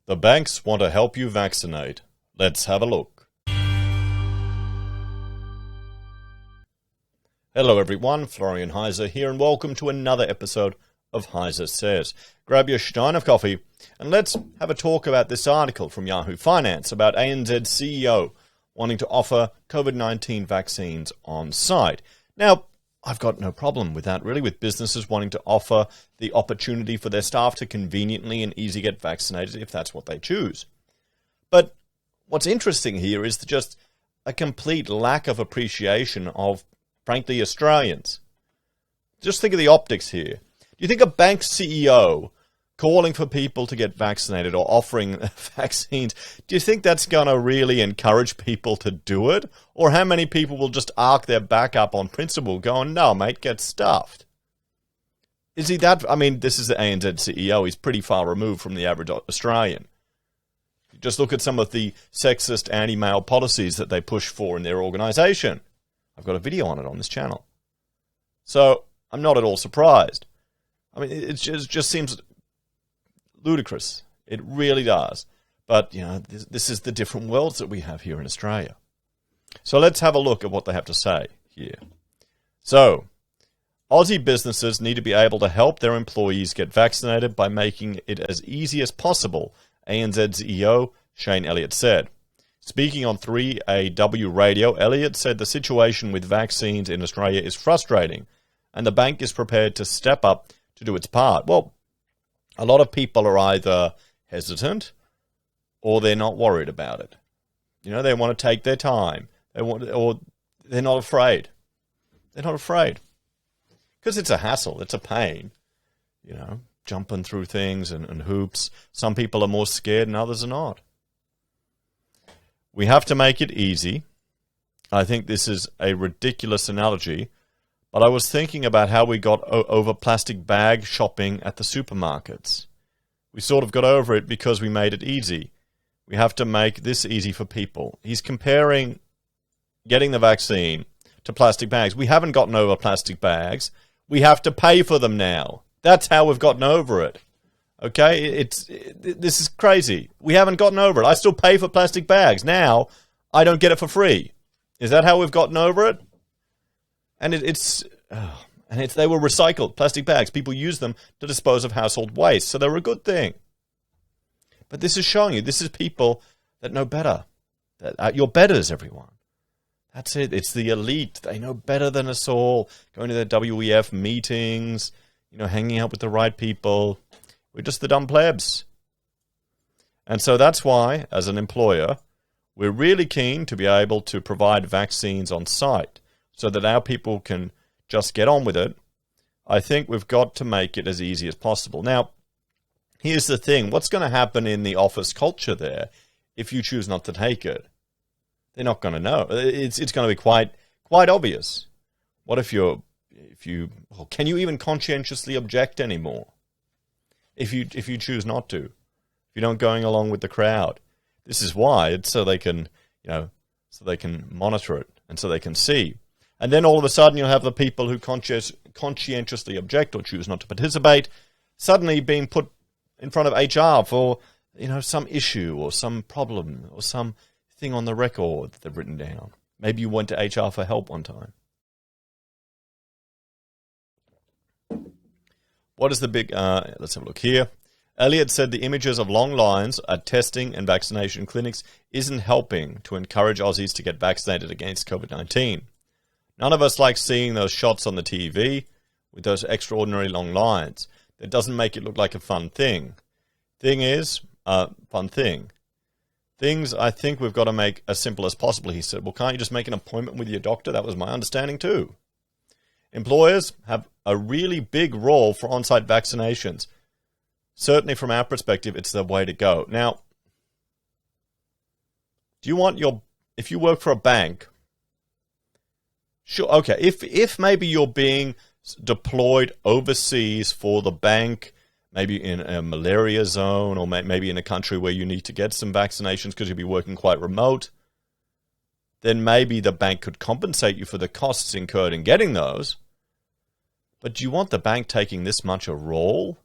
The banks want to help you vaccinate. Let's have a look. Hello everyone, Florian.Heise here, and welcome to another episode of HeiseSays. Grab your stein of coffee and let's have a talk about this article from Yahoo Finance about ANZ CEO wanting to offer COVID-19 vaccines on site. Now, I've got no problem with that, really, with businesses wanting to offer the opportunity for their staff to conveniently and easily get vaccinated if that's what they choose. But what's interesting here is just a complete lack of appreciation of, frankly, Australians. Just think of the optics here. Do you think a bank CEO calling for people to get vaccinated or offering vaccines, do you think that's going to really encourage people to do it? Or how many people will just arc their back up on principle going, no, mate, get stuffed? Is he that? I mean, this is the ANZ CEO. He's pretty far removed from the average Australian. Just look at some of the sexist anti-male policies that they push for in their organisation. I've got a video on it on this channel. So I'm not at all surprised. I mean, it just seems ludicrous. It really does. But, you know, this is the different worlds that we have here in Australia. So let's have a look at what they have to say here. So, Aussie businesses need to be able to help their employees get vaccinated by making it as easy as possible, ANZ CEO Shane Elliott said. Speaking on 3AW radio, Elliott said the situation with vaccines in Australia is frustrating and the bank is prepared to step up to do its part. Well, a lot of people are either hesitant or they're not worried about it. You know, they want to take their time. Or they're not afraid. They're not afraid. Because it's a hassle. It's a pain. You know, jumping through things and hoops. Some people are more scared and others are not. We have to make it easy. I think this is a ridiculous analogy. But I was thinking about how we got over plastic bag shopping at the supermarkets. We sort of got over it because we made it easy. We have to make this easy for people. He's comparing getting the vaccine to plastic bags. We haven't gotten over plastic bags. We have to pay for them now. That's how we've gotten over it. Okay? This is crazy. We haven't gotten over it. I still pay for plastic bags. Now, I don't get it for free. Is that how we've gotten over it? And they were recycled plastic bags. People use them to dispose of household waste, so they were a good thing. But this is showing you, this is people that know better. You're betters, everyone. That's it. It's the elite. They know better than us all. Going to their WEF meetings, you know, hanging out with the right people. We're just the dumb plebs. And so that's why, as an employer, we're really keen to be able to provide vaccines on site, so that our people can just get on with it. I think we've got to make it as easy as possible. Now, here's the thing. What's going to happen in the office culture there if you choose not to take it? They're not going to know. It's going to be quite obvious. What can you even conscientiously object anymore? If you choose not to, if you don't going along with the crowd. This is why. It's so they can, so they can monitor it and so they can see. And then all of a sudden you'll have the people who conscientiously object or choose not to participate suddenly being put in front of HR for, some issue or some problem or some thing on the record that they've written down. Maybe you went to HR for help one time. What is the big... let's have a look here. Elliott said the images of long lines at testing and vaccination clinics isn't helping to encourage Aussies to get vaccinated against COVID-19. None of us like seeing those shots on the TV with those extraordinary long lines. That doesn't make it look like a fun thing. Fun thing. Things I think we've got to make as simple as possible, he said. Well, can't you just make an appointment with your doctor? That was my understanding too. Employers have a really big role for on-site vaccinations. Certainly from our perspective, it's the way to go. Now, if you work for a bank... Sure. Okay. If maybe you're being deployed overseas for the bank, maybe in a malaria zone, or maybe in a country where you need to get some vaccinations because you'll be working quite remote, then maybe the bank could compensate you for the costs incurred in getting those. But do you want the bank taking this much a role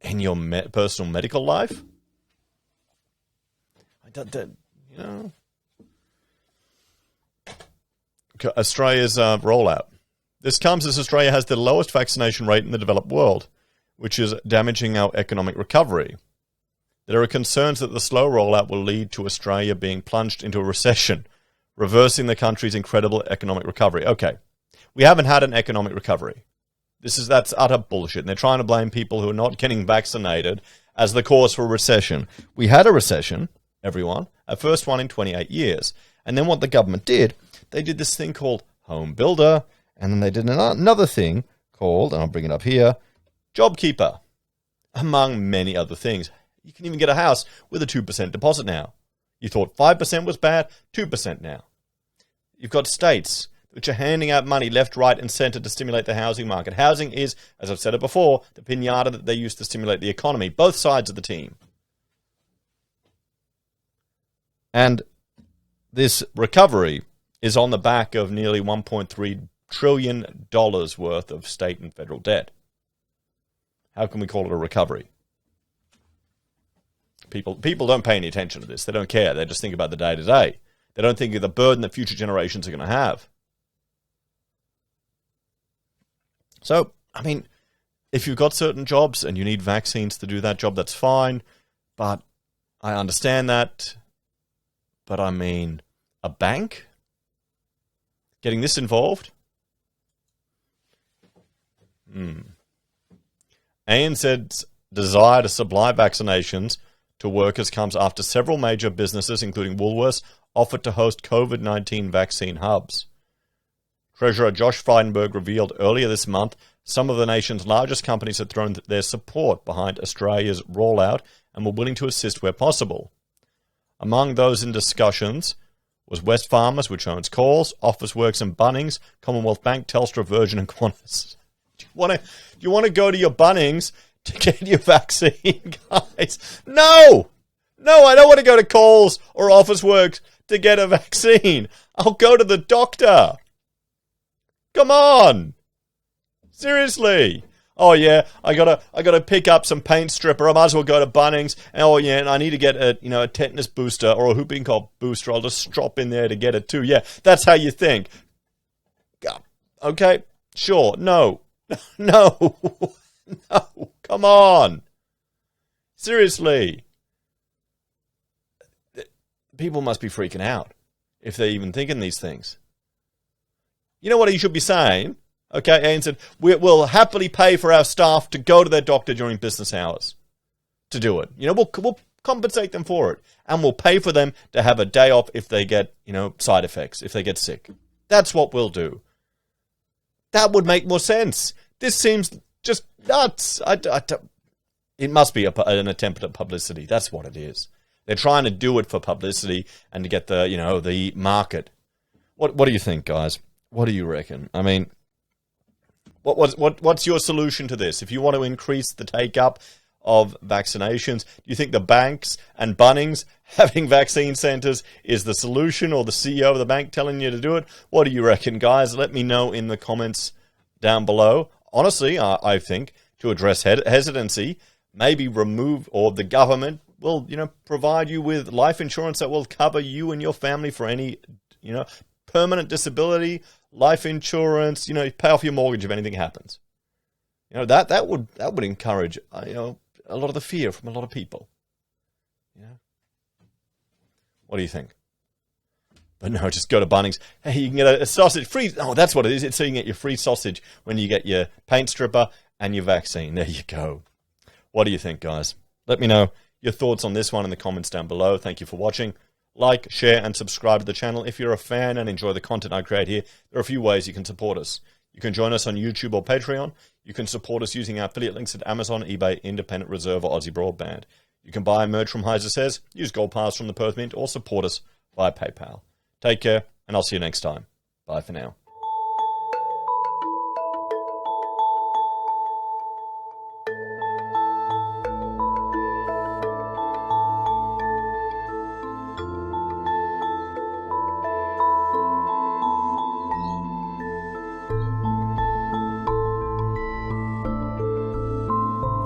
in your personal medical life? you know. Australia's rollout. This comes as Australia has the lowest vaccination rate in the developed world, which is damaging our economic recovery. There are concerns that the slow rollout will lead to Australia being plunged into a recession, reversing the country's incredible economic recovery. Okay, we haven't had an economic recovery. That's utter bullshit. And they're trying to blame people who are not getting vaccinated as the cause for a recession. We had a recession, everyone, a first one in 28 years. And then what the government did, they did this thing called Home Builder, and then they did another thing called, and I'll bring it up here, JobKeeper, among many other things. You can even get a house with a 2% deposit now. You thought 5% was bad, 2% now. You've got states which are handing out money left, right, and centre to stimulate the housing market. Housing is, as I've said it before, the piñata that they use to stimulate the economy, both sides of the team. And this recovery is on the back of nearly $1.3 trillion worth of state and federal debt. How can we call it a recovery? People don't pay any attention to this. They don't care. They just think about the day-to-day. They don't think of the burden that future generations are going to have. So, I mean, if you've got certain jobs and you need vaccines to do that job, that's fine. But I understand that. But I mean, a bank getting this involved? ANZ's desire to supply vaccinations to workers comes after several major businesses, including Woolworths, offered to host COVID-19 vaccine hubs. Treasurer Josh Frydenberg revealed earlier this month some of the nation's largest companies had thrown their support behind Australia's rollout and were willing to assist where possible. Among those in discussions was Wesfarmers, which owns Coles, Officeworks and Bunnings, Commonwealth Bank, Telstra, Virgin and Qantas. Do you want to go to your Bunnings to get your vaccine, guys? No, I don't want to go to Coles or Officeworks to get a vaccine. I'll go to the doctor. Come on. Seriously. Oh yeah, I gotta pick up some paint stripper. I might as well go to Bunnings. Oh yeah, and I need to get a tetanus booster or a whooping cough booster. I'll just strop in there to get it too. Yeah, that's how you think. Okay, sure. No. Come on. Seriously. People must be freaking out if they're even thinking these things. You know what you should be saying? Okay, Ian said, we'll happily pay for our staff to go to their doctor during business hours to do it. We'll compensate them for it. And we'll pay for them to have a day off if they get, side effects, if they get sick. That's what we'll do. That would make more sense. This seems just nuts. It must be an attempt at publicity. That's what it is. They're trying to do it for publicity and to get the market. What do you think, guys? What do you reckon? I mean, what's your solution to this? If you want to increase the take-up of vaccinations, do you think the banks and Bunnings having vaccine centres is the solution, or the CEO of the bank telling you to do it? What do you reckon, guys? Let me know in the comments down below. Honestly, I think to address hesitancy, maybe remove, or the government will, provide you with life insurance that will cover you and your family for any, permanent disability, life insurance, pay off your mortgage if anything happens. That would encourage, a lot of the fear from a lot of people. What do you think? But no, just go to Bunnings. Hey, you can get a sausage free. Oh, that's what it is. It's so you can get your free sausage when you get your paint stripper and your vaccine. There you go. What do you think, guys? Let me know your thoughts on this one in the comments down below. Thank you for watching. Like, share, and subscribe to the channel. If you're a fan and enjoy the content I create here, there are a few ways you can support us. You can join us on YouTube or Patreon. You can support us using our affiliate links at Amazon, eBay, Independent Reserve, or AussieBroadband. You can buy merch from HeiseSays, use Gold Pass from the Perth Mint, or support us via PayPal. Take care, and I'll see you next time. Bye for now.